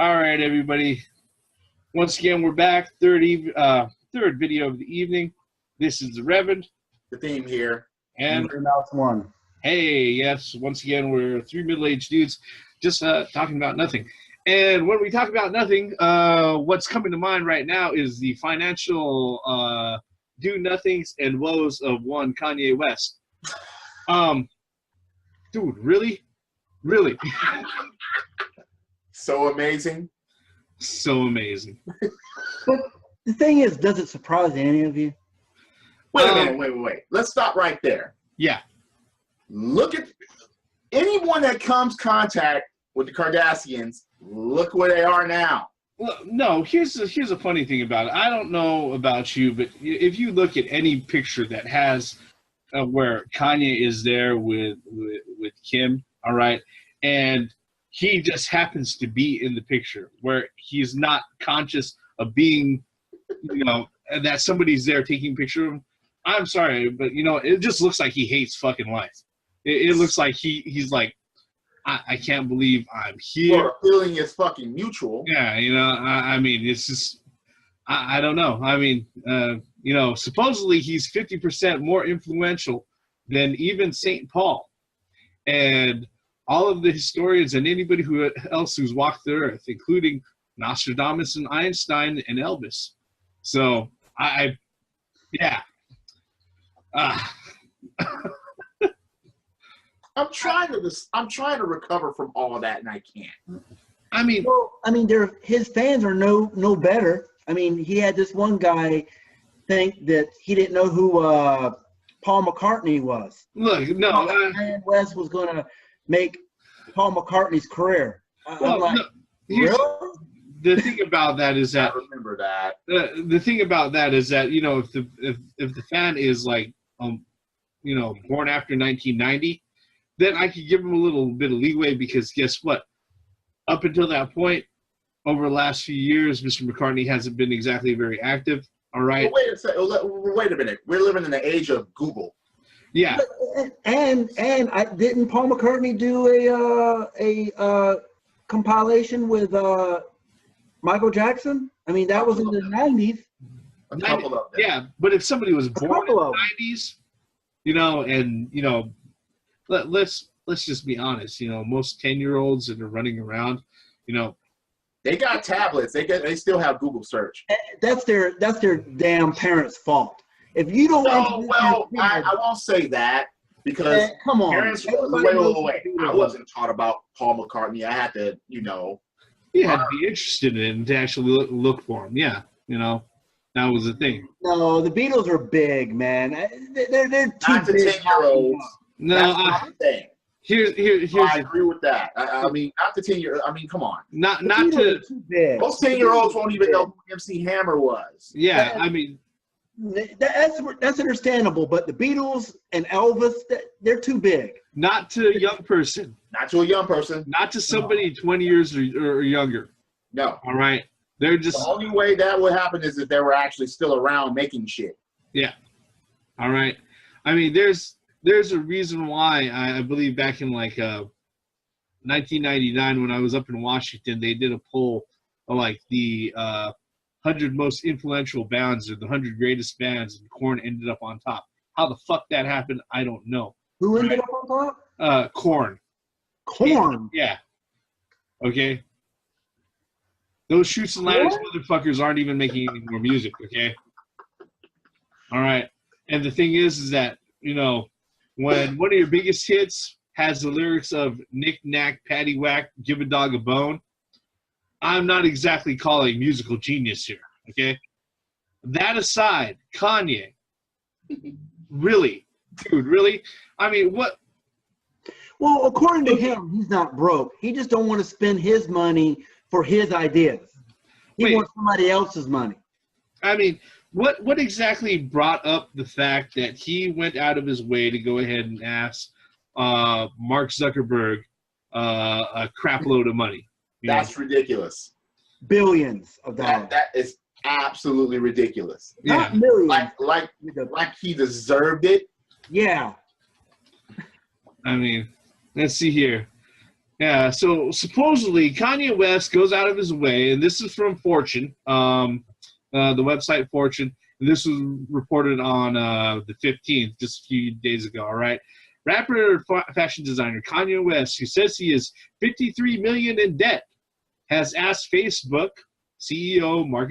All right, everybody. Once again, we're back. Third video of the evening. This is the Reverend. The theme here. And Graymouse1. Hey, yes. Once again, we're three middle-aged dudes just talking about nothing. And when we talk about nothing, what's coming to mind right now is the financial do-nothings and woes of one Kanye West. Dude, really? Really? So amazing. So amazing. But the thing is, does it surprise any of you? Wait a minute, wait. Let's stop right there. Yeah. Look at anyone that comes contact with the Kardashians, look where they are now. Well, no, here's a funny thing about it. I don't know about you, but if you look at any picture that has where Kanye is there with Kim, all right, and he just happens to be in the picture where he's not conscious of being, that somebody's there taking a picture of him. I'm sorry, but, it just looks like he hates fucking life. It looks like he's like, I can't believe I'm here. Well, the feeling is fucking mutual. Yeah, I mean, it's just, I don't know. I mean, supposedly he's 50% more influential than even St. Paul. And all of the historians and anybody else who's walked the earth, including Nostradamus and Einstein and Elvis. So, yeah. I'm trying to recover from all of that, and I can't. I mean, his fans are no better. I mean, he had this one guy think that he didn't know who Paul McCartney was. Look, no, Kanye West was going to make Paul McCartney's career. Well, like, no, really? The thing about that is that I remember that. The thing about that is that if the fan is like born after 1990, then I could give him a little bit of leeway because guess what? Up until that point, over the last few years, Mr. McCartney hasn't been exactly very active. All right. Well, wait a minute. We're living in the age of Google. Yeah. And didn't Paul McCartney do a compilation with Michael Jackson? I mean, that was in the 90s. A couple of them. Yeah, but if somebody was born in the 90s, let's just be honest. Most 10-year-olds that are running around, they got tablets. They still have Google search. That's their damn parents' fault. If you don't, I won't say that because come on, parents. Wait. I wasn't taught about Paul McCartney. I had to, You had to be interested in it and to actually look for him. Yeah, that was the thing. No, the Beatles are big, man. They're too not to big. 10-year-olds. No, here's I agree with that. I mean, not to 10-year. I mean, come on. Not to too big. Most 10-year-olds won't even know who MC Hammer was. Yeah, I mean, that's understandable. But the Beatles and Elvis, they're too big. Not to a young person. Not to a young person. Not to somebody 20 years or younger. No. All right. They're just the only way that would happen is if they were actually still around making shit. Yeah. All right. I mean, there's a reason why I believe back in like 1999 when I was up in Washington, they did a poll of like the 100 most influential bands or the 100 greatest bands, and Korn ended up on top. How the fuck that happened, I don't know. Who ended up on top? Korn. Korn. Yeah. Okay. Those shoots and ladders motherfuckers aren't even making any more music. Okay. All right. And the thing is that when one of your biggest hits has the lyrics of knick knack, paddywhack, give a dog a bone, I'm not exactly calling musical genius here. Okay. That aside, Kanye, really, dude, really? I mean, what? Well, according to him, he's not broke. He just don't want to spend his money for his ideas. He wants somebody else's money. I mean, what exactly brought up the fact that he went out of his way to go ahead and ask Mark Zuckerberg a crap load of money? That's ridiculous. Billions of dollars. That is absolutely ridiculous. Not millions. Like he deserved it. Yeah. I mean, let's see here. Yeah, so supposedly Kanye West goes out of his way, and this is from Fortune, the website Fortune, and this was reported on the 15th, just a few days ago, all right? Rapper fashion designer Kanye West, who says he is $53 million in debt, has asked Facebook CEO Mark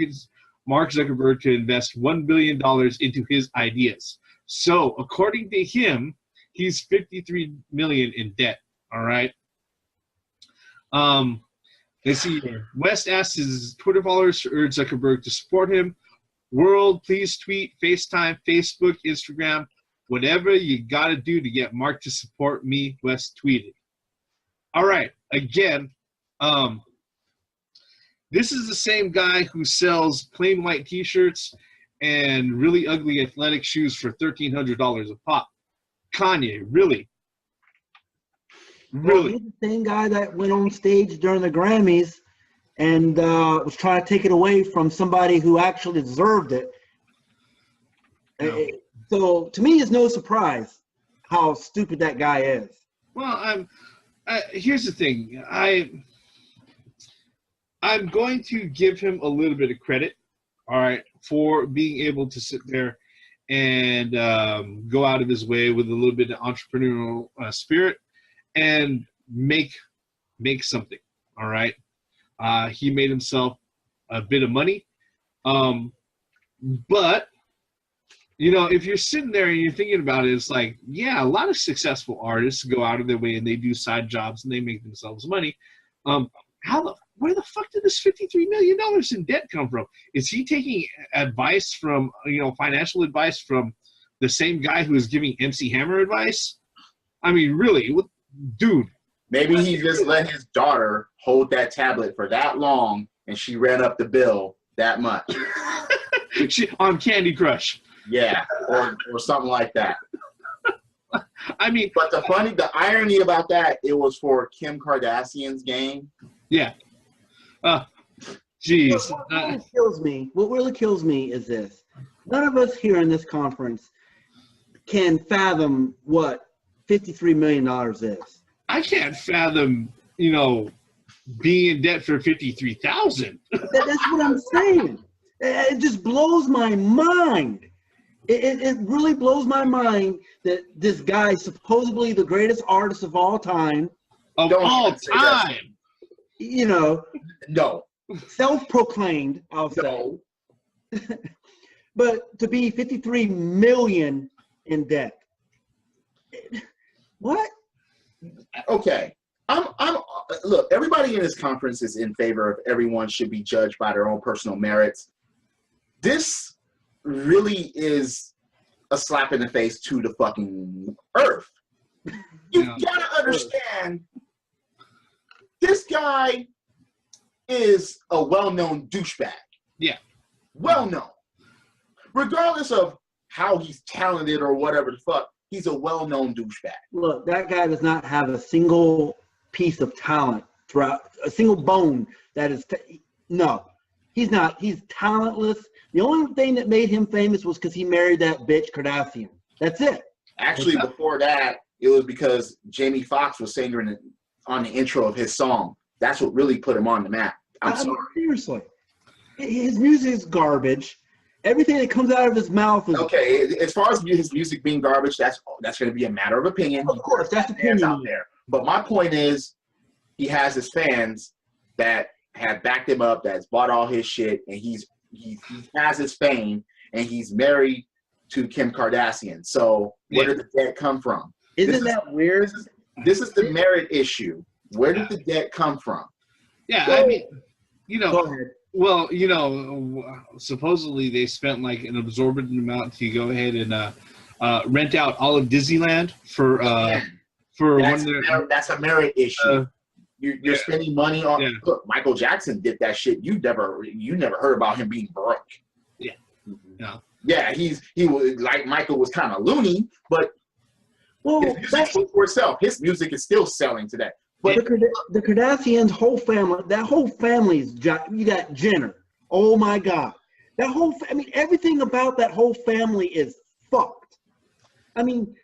Zuckerberg to invest $1 billion into his ideas. So, according to him, he's $53 million in debt, all right? Let's see here. West asked his Twitter followers to urge Zuckerberg to support him. World, please tweet, FaceTime, Facebook, Instagram, whatever you got to do to get Mark to support me, West tweeted. All right, again, this is the same guy who sells plain white T-shirts and really ugly athletic shoes for $1,300 a pop. Kanye, really? Well, he's the same guy that went on stage during the Grammys and was trying to take it away from somebody who actually deserved it. No. So to me, it's no surprise how stupid that guy is. Well, here's the thing. I'm going to give him a little bit of credit, all right, for being able to sit there and go out of his way with a little bit of entrepreneurial spirit and make something, all right? He made himself a bit of money. But, you know, if you're sitting there and you're thinking about it, it's like, yeah, a lot of successful artists go out of their way and they do side jobs and they make themselves money. Where the fuck did this $53 million in debt come from? Is he taking advice from, you know, financial advice from the same guy who is giving MC Hammer advice? I mean, really, dude. Maybe he just let his daughter hold that tablet for that long and she ran up the bill that much. On Candy Crush. Yeah, or something like that. I mean, but the irony about that, it was for Kim Kardashian's game. Yeah. Jeez. What really kills me is this. None of us here in this conference can fathom what $53 million is. I can't fathom, you know, being in debt for $53,000. That's what I'm saying. It just blows my mind. It really blows my mind that this guy, supposedly the greatest artist of all time. Of all time. You know. No. Self-proclaimed, I'll say. But to be 53 million in debt. What? Okay. Look, everybody in this conference is in favor of everyone should be judged by their own personal merits. This really is a slap in the face to the fucking earth. You gotta understand, this guy is a well-known douchebag. Yeah. Well-known. Regardless of how he's talented or whatever the fuck, he's a well-known douchebag. Look, that guy does not have a single piece of talent throughout, a single bone that is, no. He's not. He's talentless. The only thing that made him famous was because he married that bitch Kardashian. That's it. Actually, before that, it was because Jamie Foxx was singing on the intro of his song. That's what really put him on the map. I'm sorry. Seriously. His music is garbage. Everything that comes out of his mouth is... Okay, as far as his music being garbage, that's going to be a matter of opinion. Of course, that's opinion out there. But my point is, he has his fans that have backed him up, that's bought all his shit, and he has his fame, and he's married to Kim Kardashian. So where did the debt come from? Isn't that weird? This is the merit issue. Where did the debt come from? Yeah, so, I mean, you know, well, you know, supposedly they spent like an absorbent amount to go ahead and rent out all of Disneyland for that's a merit issue. You're spending money on. Yeah. Look, Michael Jackson did that shit. You never heard about him being broke. Yeah. No. Yeah, he was like Michael was kind of loony, but his music spoke for itself. His music is still selling today. But the Kardashians' whole family, that whole family's, you got Jenner. Oh my God. That whole, I mean, everything about that whole family is fucked. I mean,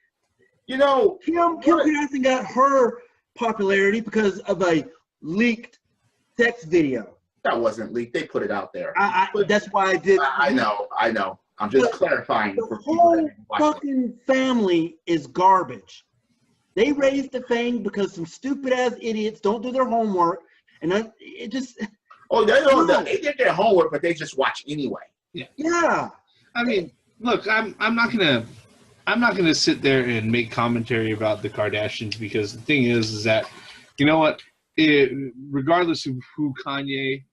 you know, Kim Kardashian got her popularity because of a leaked sex video. That wasn't leaked. They put it out there. That's why I did. I know. I'm just clarifying The for people that whole watch it. fucking family is garbage. They raised the thing because some stupid ass idiots don't do their homework, and it just. Oh, they don't. They did their homework, but they just watch anyway. Yeah. I mean, look, I'm not gonna sit there and make commentary about the Kardashians, because the thing is that, you know what, regardless of who Kanye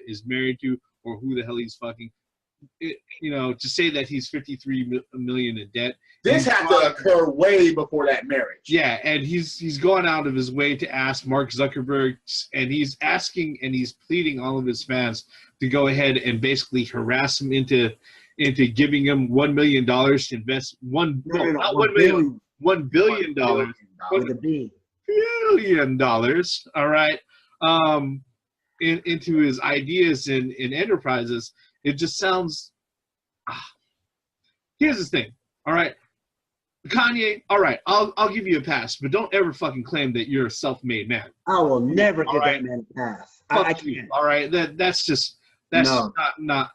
is married to or who the hell he's fucking, you know, to say that he's 53 million in debt. This had to occur way before that marriage. Yeah, and he's gone out of his way to ask Mark Zuckerberg, and he's asking and he's pleading all of his fans to go ahead and basically harass him into giving him $1 million to invest $1 billion With a B. $1 billion, all right, into his ideas and enterprises. It just sounds. Here's the thing, all right, Kanye. All right, I'll give you a pass, but don't ever fucking claim that you're a self-made man. I will never give that man a pass. I can't. All right, that's No. not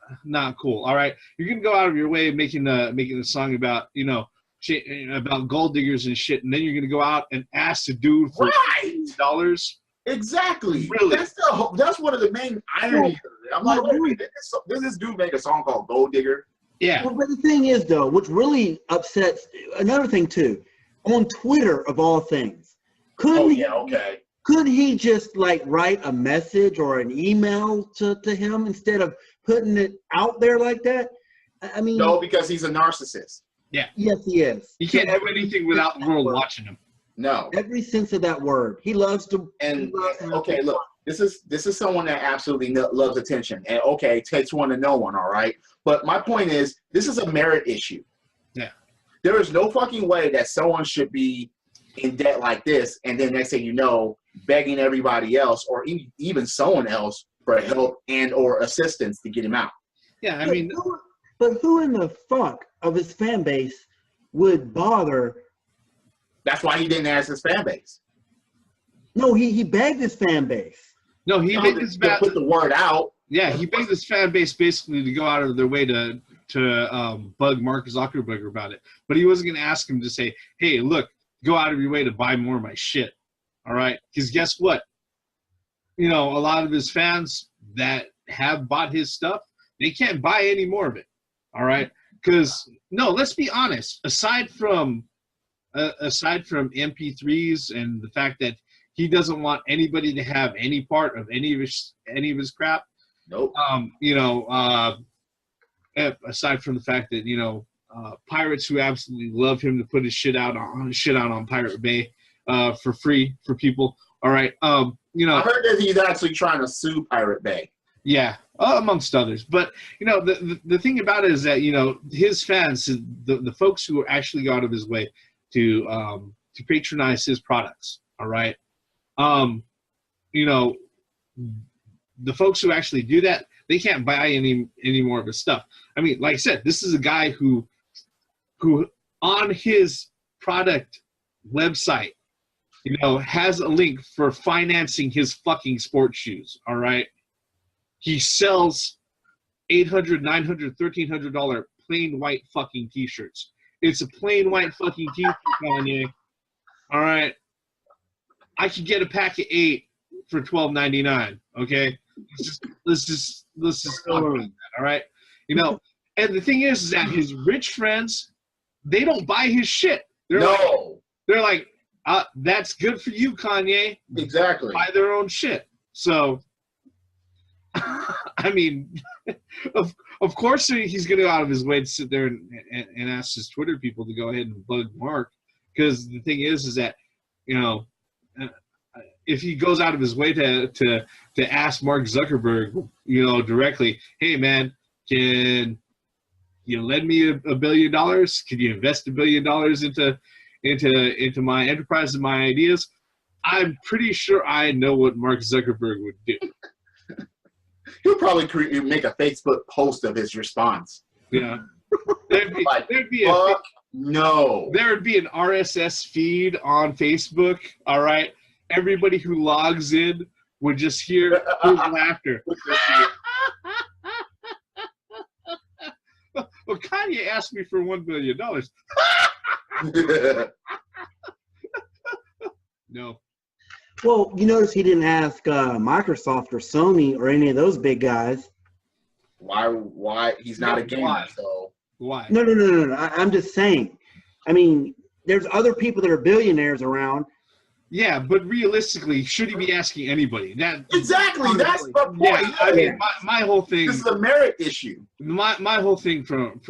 cool. All right, you're gonna go out of your way making a song about, you know, shit, about gold diggers and shit, and then you're gonna go out and ask the dude for $1 Exactly. Really? That's one of the main ironies. I'm like, wait a minute, did this dude make a song called Gold Digger? Yeah. Well, but the thing is, though, what really upsets, another thing too, on Twitter of all things, couldn't he just like write a message or an email to him instead of putting it out there like that? I mean, no, because he's a narcissist. Yeah. Yes, he is. He can't do anything without the world watching him. No. Every sense of that word. He loves to. And okay, look, this is someone that absolutely loves attention, and okay, takes one to know one. All right, but my point is, this is a merit issue. Yeah. There is no fucking way that someone should be in debt like this, and then next thing you know, begging everybody else or even someone else for help and or assistance to get him out. Yeah, I mean, but who in the fuck of his fan base would bother? That's why he didn't ask his fan base. No, he begged his fan base. No, he begged his to put the word out. Yeah, he begged his fan base basically to go out of their way to bug Mark Zuckerberg about it. But he wasn't going to ask him to say, hey, look, go out of your way to buy more of my shit. All right? Because guess what? You know, a lot of his fans that have bought his stuff, they can't buy any more of it. All right? Because, no, let's be honest. Aside from MP3s and the fact that he doesn't want anybody to have any part of any of his crap. Nope. You know, aside from the fact that, you know, pirates who absolutely love him to put his shit out on Pirate Bay for free for people. All right. You know, I heard that he's actually trying to sue Pirate Bay. Yeah, amongst others. But, you know, the thing about it is that, you know, his fans, the folks who actually go out of his way to patronize his products, all right? You know, the folks who actually do that, they can't buy any more of his stuff. I mean, like I said, this is a guy who on his product website, you know, has a link for financing his fucking sports shoes, all right? He sells $800, $900, $1,300 plain white fucking t-shirts. It's a plain white fucking t-shirt, Kanye. All right? I could get a pack of 8 for $12.99, okay? Let's just talk about that, all right? You know, and the thing is that his rich friends, they don't buy his shit. They're like, that's good for you, Kanye. Exactly. Buy their own shit. So, I mean, of course he's going to go out of his way to sit there and ask his Twitter people to go ahead and bug Mark, because the thing is that, you know, if he goes out of his way to ask Mark Zuckerberg, you know, directly, hey man, can you lend me $1 billion? Can you invest $1 billion into my enterprise and my ideas? I'm pretty sure I know what Mark Zuckerberg would do. He'll probably make a Facebook post of his response. Yeah. There'd be no. There would be an RSS feed on Facebook, all right? everybody who logs in would just hear his laughter. Well, Kanye asked me for $1 billion. No. Well, you notice he didn't ask Microsoft or Sony or any of those big guys. Why? He's not a gamer, Why? so. Why? No. I'm just saying. I mean, there's other people that are billionaires around. Yeah, but realistically, should he be asking anybody? Exactly. That's the point. Yeah, I mean, my whole thing. This is a merit issue. My whole thing from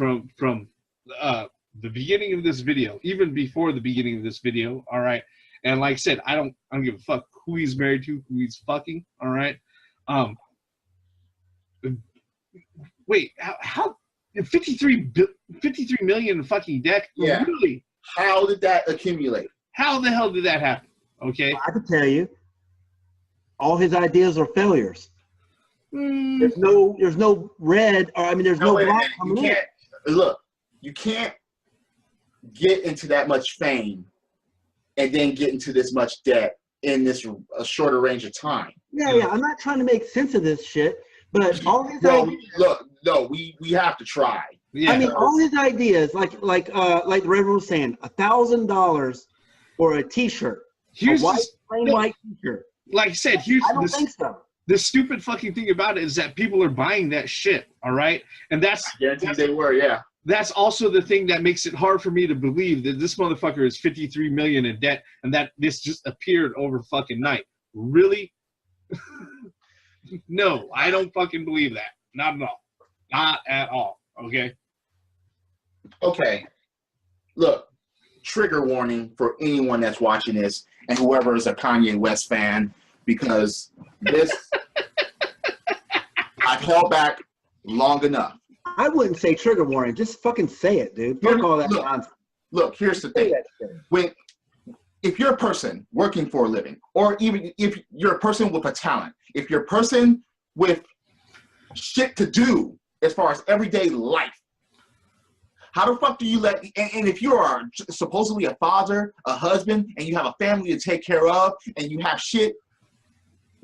the beginning of this video, even before the beginning of this video, all right. And like I said, I don't give a fuck who he's married to, who he's fucking, all right. Wait, how 53 million fucking debt? Yeah. Really? How did that accumulate? How the hell did that happen? Okay. I can tell you, all his ideas are failures. There's no red, or I mean, there's no black coming in. Look, you can't get into that much fame and then get into this much debt in this a shorter range of time. Yeah. I'm not trying to make sense of this shit, but all his ideas. We have to try. Yeah. I mean, all his ideas, like the Reverend was saying, $1,000 for a T-shirt, Here's plain white T-shirt. Like I said, I don't think so. The stupid fucking thing about it is that people are buying that shit, all right? And I guarantee they were, yeah. That's also the thing that makes it hard for me to believe that this motherfucker is 53 million in debt and that this just appeared over fucking night. Really? No, I don't fucking believe that. Not at all. Not at all. Okay? Okay. Look, trigger warning for anyone that's watching this and whoever is a Kanye West fan, because this I've held back long enough. I wouldn't say trigger warning. Just fucking say it, dude. Fuck all that nonsense. Look, here's the thing. If you're a person working for a living, or even if you're a person with a talent, if you're a person with shit to do as far as everyday life, how the fuck do you let, and if you are supposedly a father, a husband, and you have a family to take care of, and you have shit,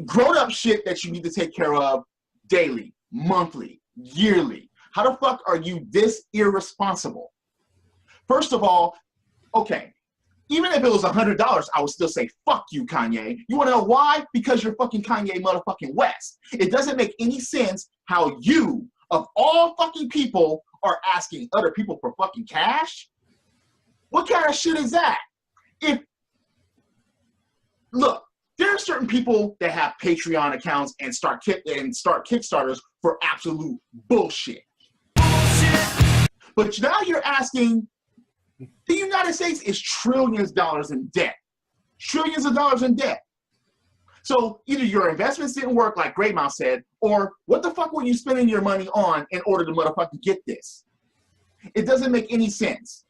grown-up shit that you need to take care of daily, monthly, yearly, how the fuck are you this irresponsible? First of all, okay, even if it was $100, I would still say, fuck you, Kanye. You wanna know why? Because you're fucking Kanye motherfucking West. It doesn't make any sense how you, of all fucking people, are asking other people for fucking cash? What kind of shit is that? Look, there are certain people that have Patreon accounts and start Kickstarters for absolute bullshit. But now you're asking, the United States is trillions of dollars in debt. Trillions of dollars in debt. So either your investments didn't work like Graymouse said, or what the fuck were you spending your money on in order to motherfucking get this? It doesn't make any sense.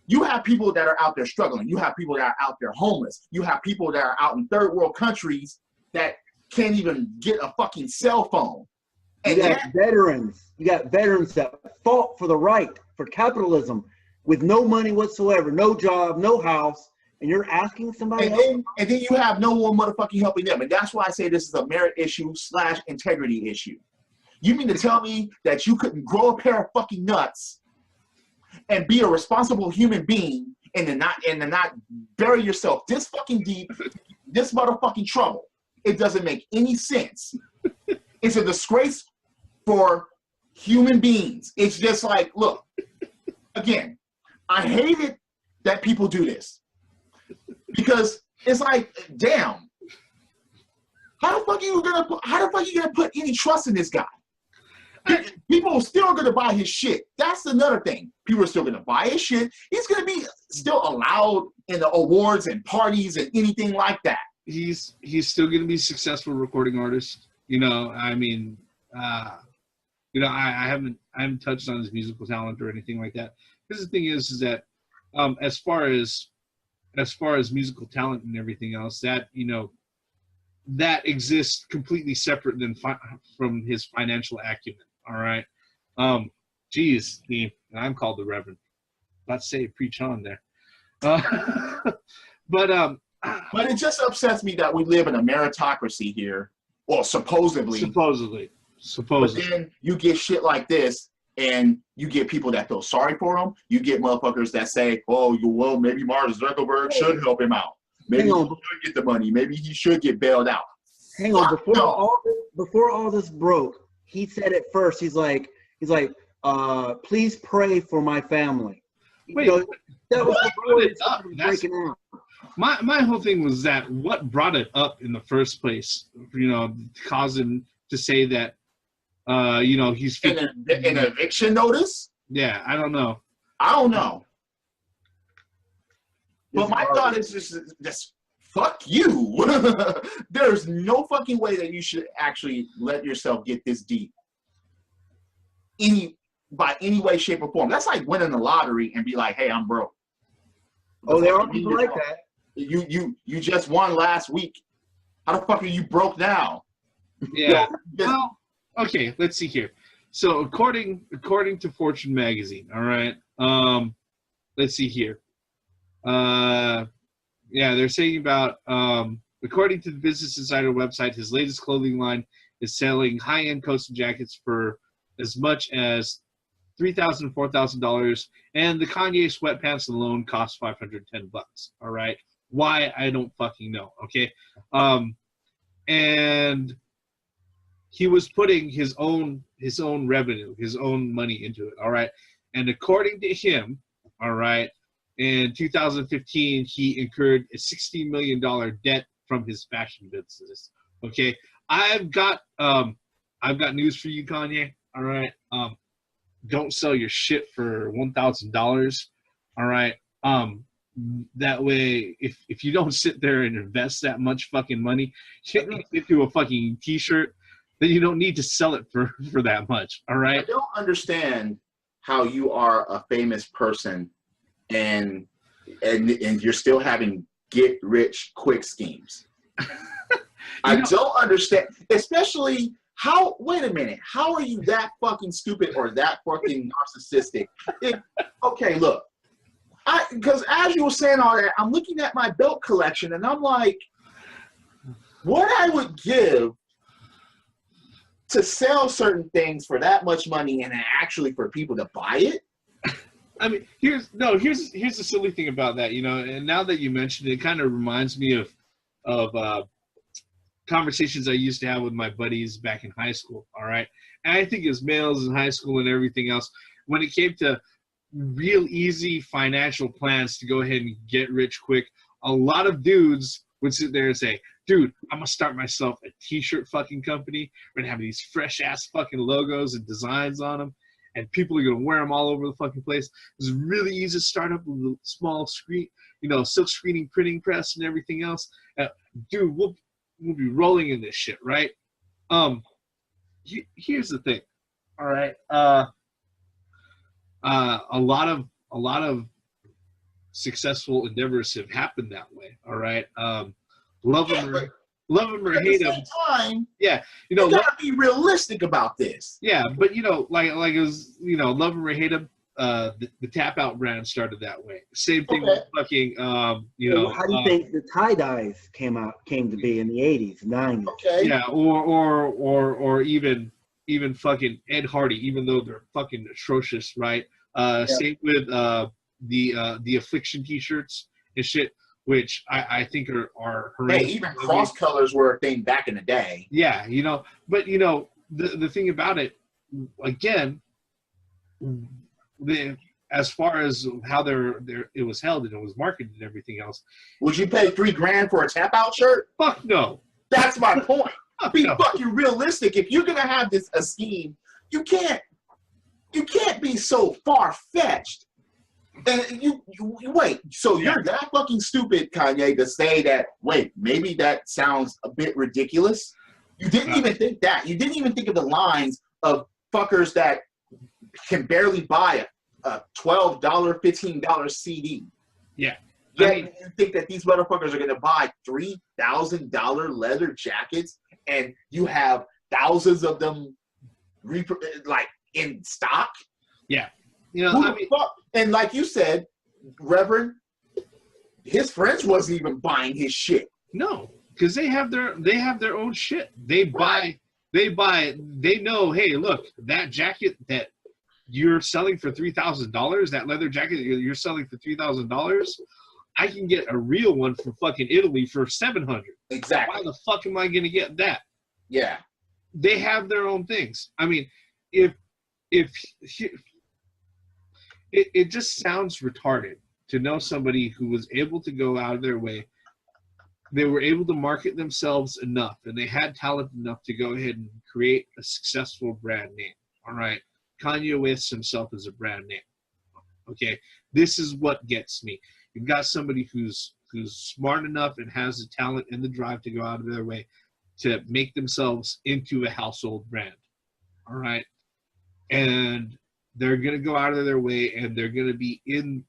You have people that are out there struggling. You have people that are out there homeless. You have people that are out in third world countries that can't even get a fucking cell phone. And you got veterans. You got veterans that fought for the right, for capitalism, with no money whatsoever, no job, no house, and you're asking somebody else? And then you have no one motherfucking helping them. And that's why I say this is a merit issue / integrity issue. You mean to tell me that you couldn't grow a pair of fucking nuts and be a responsible human being and then not bury yourself this fucking deep, this motherfucking trouble? It doesn't make any sense. It's a disgrace for human beings. It's just like, look, again, I hate it that people do this. Because it's like, damn, how the fuck are you gonna put any trust in this guy? People are still gonna buy his shit. That's another thing. People are still gonna buy his shit. He's gonna be still allowed in the awards and parties and anything like that. He's still gonna be a successful recording artist. You know, I mean, you know, I haven't touched on his musical talent or anything like that. Because the thing is that as far as musical talent and everything else, that, you know, that exists completely separate than from his financial acumen. All right. Geez, I'm called the Reverend. About to say preach on there. But But it just upsets me that we live in a meritocracy here. Well, supposedly. But then you get shit like this, and you get people that feel sorry for him. You get motherfuckers that say, "Oh, well, maybe Mark Zuckerberg should help him out. Maybe he should get the money. Maybe he should get bailed out." Hang on, before all this broke, he said it first. He's like, please pray for my family. Wait, that was before it up. Breaking out. My whole thing was that what brought it up in the first place, caused him to say that, he's an eviction notice. Yeah, I don't know. But my thought is just fuck you. There's no fucking way that you should actually let yourself get this deep. By any way, shape, or form. That's like winning the lottery and be like, "Hey, I'm broke." Oh, there are people like that. You just won last week. How the fuck are you broke now? Yeah. Well, okay, let's see here. So according to Fortune magazine, all right. Let's see here. They're saying about according to the Business Insider website, his latest clothing line is selling high-end coats and jackets for as much as $3,000, $4,000, and the Kanye sweatpants alone cost $510. All right, why I don't fucking know. Okay, and he was putting his own revenue, his own money into it. All right, and according to him, all right, in 2015 he incurred a $60 million debt from his fashion business. Okay, I've got news for you, Kanye. All right, don't sell your shit for $1,000. All right, that way, if you don't sit there and invest that much fucking money into a fucking t-shirt, then you don't need to sell it for that much. All right. I don't understand how you are a famous person and you're still having get rich quick schemes. I don't understand, especially. Wait a minute, how are you that fucking stupid or that fucking narcissistic? Okay, look, because as you were saying all that, I'm looking at my belt collection and I'm like, what I would give to sell certain things for that much money and actually for people to buy it? I mean, here's the silly thing about that, and now that you mentioned it, it kind of reminds me of conversations I used to have with my buddies back in high school, all right? And I think as males in high school and everything else, when it came to real easy financial plans to go ahead and get rich quick, a lot of dudes would sit there and say, "Dude, I'm going to start myself a t-shirt fucking company. We're going to have these fresh-ass fucking logos and designs on them, and people are going to wear them all over the fucking place. It's really easy to start up with a small screen, silk screening printing press and everything else. Dude, we'll be rolling in this shit, right?" Here's the thing, all right. A lot of successful endeavors have happened that way, all right. Love them or hate them. Yeah, you gotta be realistic about this. Yeah, but like it was, love them or hate them. The Tap Out brand started that way. Same thing with fucking, How do you think the tie-dyes came to be in the 80s, 90s? Okay. Yeah, or even fucking Ed Hardy, even though they're fucking atrocious, right? Same with the Affliction t-shirts and shit, which I think are horrendous. Hey, even cross colors were a thing back in the day. Yeah, but the thing about it, again, as far as how it was held and it was marketed and everything else. Would you pay $3,000 for a Tap Out shirt? Fuck no. That's my point. Be fucking realistic. If you're gonna have a scheme, you can't be so far-fetched. And you wait. So you're that fucking stupid, Kanye, to say that. Wait, maybe that sounds a bit ridiculous. You didn't even think that. You didn't even think of the lines of fuckers that can barely buy a $12, $15 CD. Yeah. You think that these motherfuckers are gonna buy $3,000 leather jackets, and you have thousands of them, in stock? Yeah. And like you said, Reverend, his friends wasn't even buying his shit. No, because they have their own shit. They buy. They know, hey, look, that jacket that you're selling for $3,000, that leather jacket that you're selling for $3,000, I can get a real one from fucking Italy for $700. Exactly. Why the fuck am I going to get that? Yeah. They have their own things. I mean, it just sounds retarded to know somebody who was able to go out of their way. They were able to market themselves enough, and they had talent enough to go ahead and create a successful brand name. All right. Kanye West himself is a brand name. Okay. This is what gets me. You've got somebody who's smart enough and has the talent and the drive to go out of their way to make themselves into a household brand. All right. And they're going to go out of their way, and they're going to be in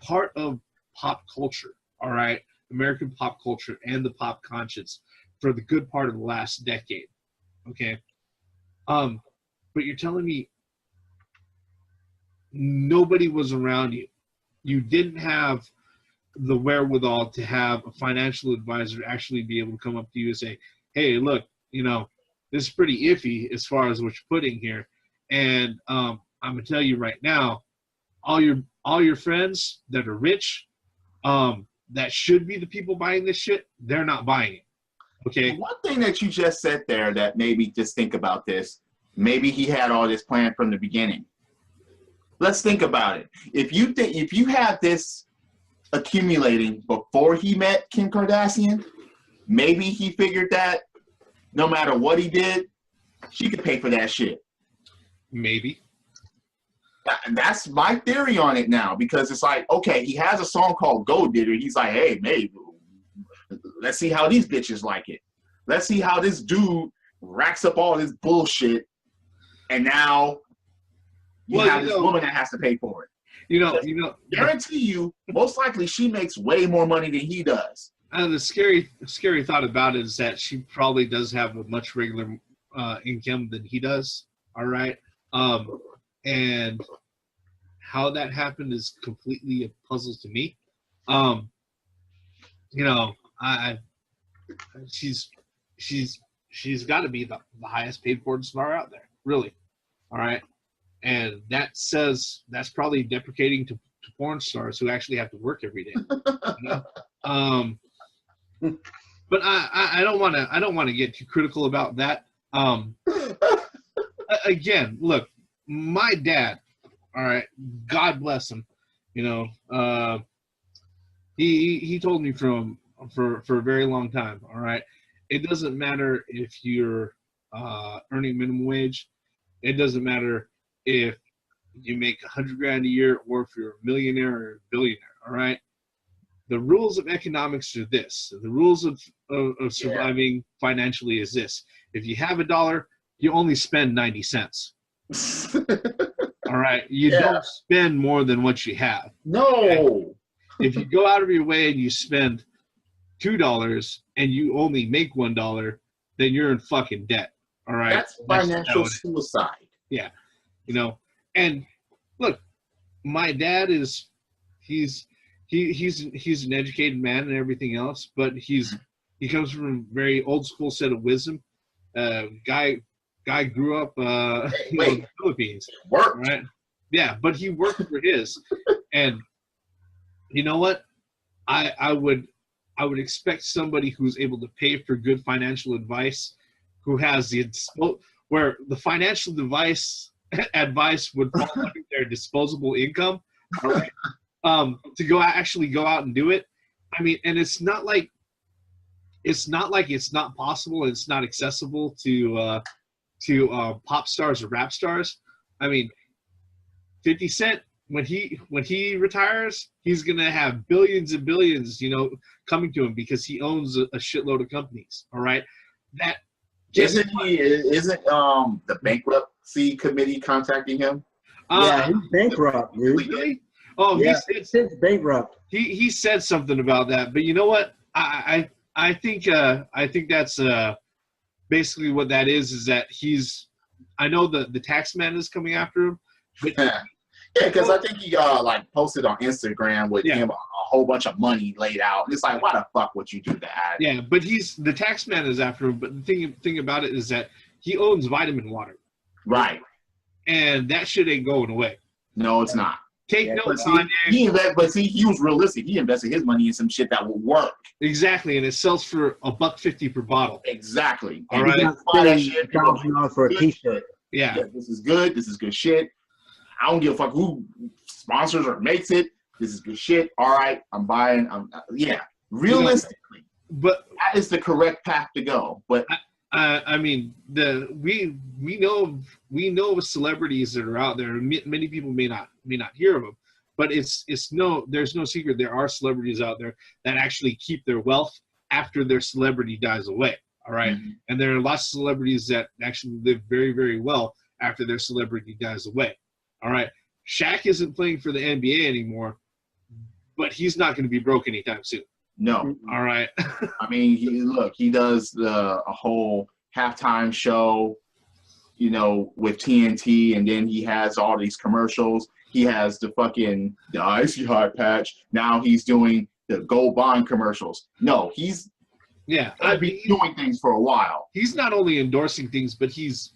part of pop culture. All right. American pop culture and the pop conscience for the good part of the last decade. Okay. But you're telling me nobody was around you. You didn't have the wherewithal to have a financial advisor actually be able to come up to you and say, hey, look, this is pretty iffy as far as what you're putting here. And I'm going to tell you right now, all your friends that are rich, that should be the people buying this shit, they're not buying it. Okay. One thing that you just said there that made me just think about this, maybe he had all this planned from the beginning. Let's think about it. If you had this accumulating before he met Kim Kardashian, maybe he figured that no matter what he did, she could pay for that shit. Maybe. That's my theory on it now, because it's like, okay, he has a song called Go Digger. He's like, hey, maybe let's see how these bitches like it. Let's see how this dude racks up all this bullshit, and now you have this woman that has to pay for it. Guarantee you, most likely she makes way more money than he does. And the scary thought about it is that she probably does have a much regular income than he does. All right. And how that happened is completely a puzzle to me. She's got to be the highest paid porn star out there, really. All right, and that's probably deprecating to porn stars who actually have to work every day. But I don't want to get too critical about that. Again, look. My dad, all right, God bless him, he told me for a very long time, all right, it doesn't matter if you're earning minimum wage, it doesn't matter if you make $100,000 a year or if you're a millionaire or a billionaire, all right. The rules of economics are this. The rules of surviving financially is this: if you have $1, you only spend 90 cents. All right, you don't spend more than what you have. No. Okay? If you go out of your way and you spend $2 and you only make $1, then you're in fucking debt. All right, that's financial suicide. Yeah, And look, my dad he's an educated man and everything else, but he comes from a very old school set of wisdom. Guy grew up in the Philippines. Worked. Right? Yeah, but he worked for his. And you know what? I would expect somebody who's able to pay for good financial advice, who has where the financial advice would fall under their disposable income, all right, to go out and do it. I mean, and it's not like it's not possible and it's not accessible to pop stars or rap stars. I mean, 50 Cent, when he retires, he's gonna have billions and billions, coming to him because he owns a shitload of companies. All right, that isn't the bankruptcy committee contacting him? Yeah, he's bankrupt, dude. Really? Oh, yeah, he's bankrupt. He said something about that, but you know what? I think that's basically what that is that I know the tax man is coming after him, but yeah, because I think he posted on Instagram with him a whole bunch of money laid out. It's like, why the fuck would you do that? Yeah, but the tax man is after him. But the thing about it is that he owns Vitamin Water. Right. And that shit ain't going away. No, it's not. Take note, Kanye. He was realistic. He invested his money in some shit that will work. Exactly, and it sells for $1.50 per bottle. Exactly. All right. Buy that shit. For a T-shirt. Yeah. This is good. This is good shit. I don't give a fuck who sponsors or makes it. This is good shit. All right, I'm buying. Realistically, but that is the correct path to go. But I mean, we know of celebrities that are out there. Many people may not hear of them, but there's no secret there are celebrities out there that actually keep their wealth after their celebrity dies away. All right, and there are lots of celebrities that actually live very, very well after their celebrity dies away. All right, Shaq isn't playing for the NBA anymore, but he's not going to be broke anytime soon. No. All right. I mean, he does a whole halftime show, with TNT, and then he has all these commercials. He has the Icy Hot patch. Now he's doing the Gold Bond commercials. No, he's been doing things for a while. He's not only endorsing things, but he's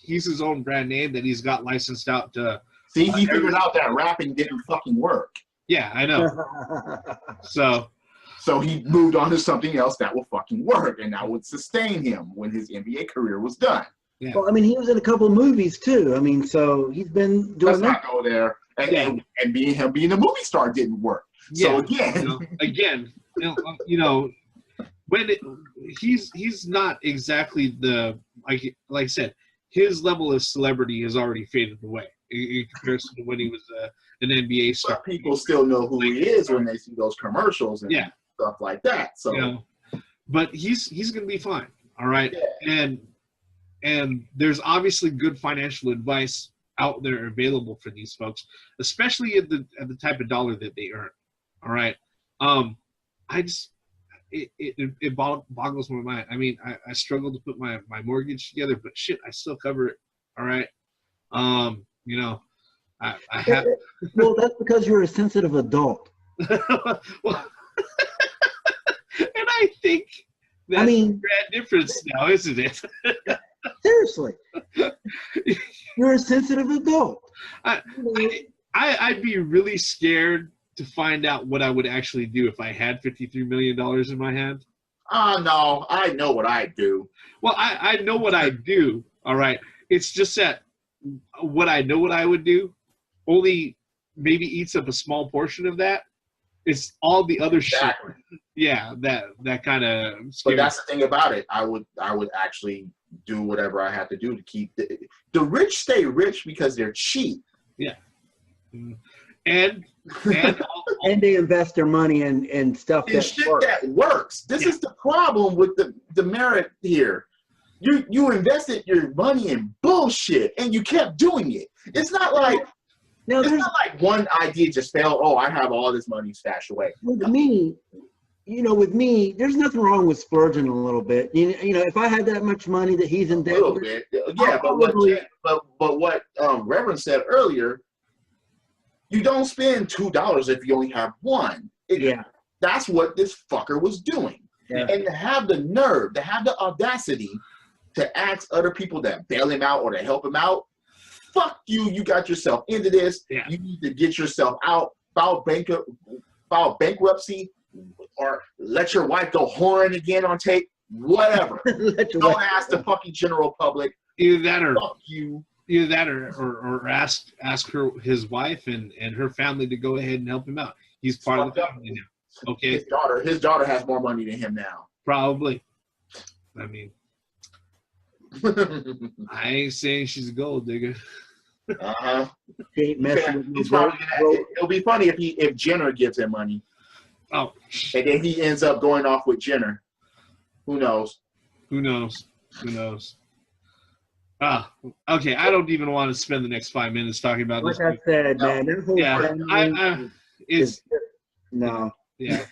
his own brand name that he's got licensed out to. See, he figured out that rapping didn't fucking work. Yeah, I know. So he moved on to something else that will fucking work, and that would sustain him when his NBA career was done. Yeah. Well, I mean, he was in a couple of movies too. I mean, so he's been doing. Let's not go there. And being a movie star didn't work. Yeah. So again, when he's not exactly the like I said, his level of celebrity has already faded away in comparison to when he was an NBA star. But people still know who he is when they see those commercials and stuff like that. So, but he's going to be fine. All right, and there's obviously good financial advice out there available for these folks, especially at the type of dollar that they earn. All right, it boggles my mind. I mean, I struggle to put my mortgage together, but shit, I still cover it. All right. I have. Well, that's because you're a sensitive adult. Well, and I think that's a grand difference now, isn't it? Seriously. You're a sensitive adult. I'd be really scared to find out what I would actually do if I had $53 million in my hand. No, I know what I do. Well, I know what I do, all right? It's just that what I know what I would do only maybe eats up a small portion of that. It's all the other shit. Yeah, that kind of. But that's the thing about it. I would actually do whatever I have to do to keep the rich stay rich because they're cheap. Yeah. And they invest their money in stuff that works. This is the problem with the merit here. You invested your money in bullshit and you kept doing it. It's not like one idea just failed. Oh, I have all this money stashed away. With me, there's nothing wrong with splurging a little bit. If I had that much money that he's in debt, a little bit, yeah. But what Reverend said earlier. You don't spend $2 if you only have one. That's what this fucker was doing. Yeah. And to have the nerve, to have the audacity to ask other people to bail him out or to help him out, fuck you. You got yourself into this. Yeah. You need to get yourself out, file bankruptcy, or let your wife go whoring again on tape. Whatever. Don't ask the fucking general public. Either that or fuck you. Either that or ask his wife and her family to go ahead and help him out. He's part of the family now. Okay. His daughter has more money than him now. Probably. I mean, I ain't saying she's a gold digger. It'll be funny if Jenner gives him money. Oh. And then he ends up going off with Jenner. Who knows? Okay. I don't even want to spend the next 5 minutes talking about this. Like I said, man, that whole it's no. Yeah.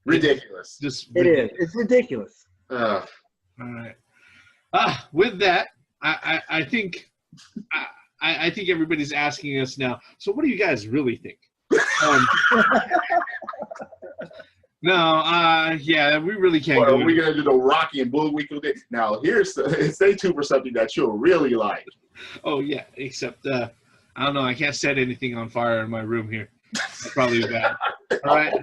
Ridiculous. It's ridiculous. All right. With that, I think everybody's asking us now. So, what do you guys really think? No, yeah, we really can't. Or are we gonna do the Rocky and Bullwinkle thing? Now, stay tuned for something that you'll really like. Oh yeah, except I don't know. I can't set anything on fire in my room here. That's probably bad. All right.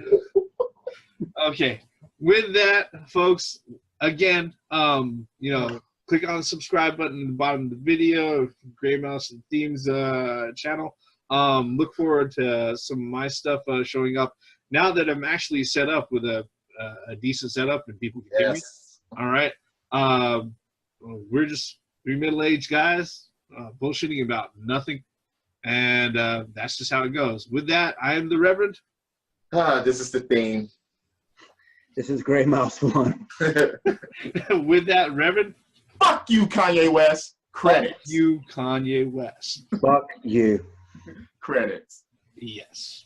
Okay. With that, folks, again, you know, click on the subscribe button at the bottom of the video, Gray Mouse and Themes channel. Look forward to some of my stuff showing up now that I'm actually set up with a decent setup and people can hear me. All right. We're just three middle-aged guys bullshitting about nothing, and that's just how it goes. With that, I am the Reverend. This is the theme. This is Graymouse1. With that, Reverend. Fuck you, Kanye West. Credits. Fuck you, Kanye West. Fuck you. Credits. Yes.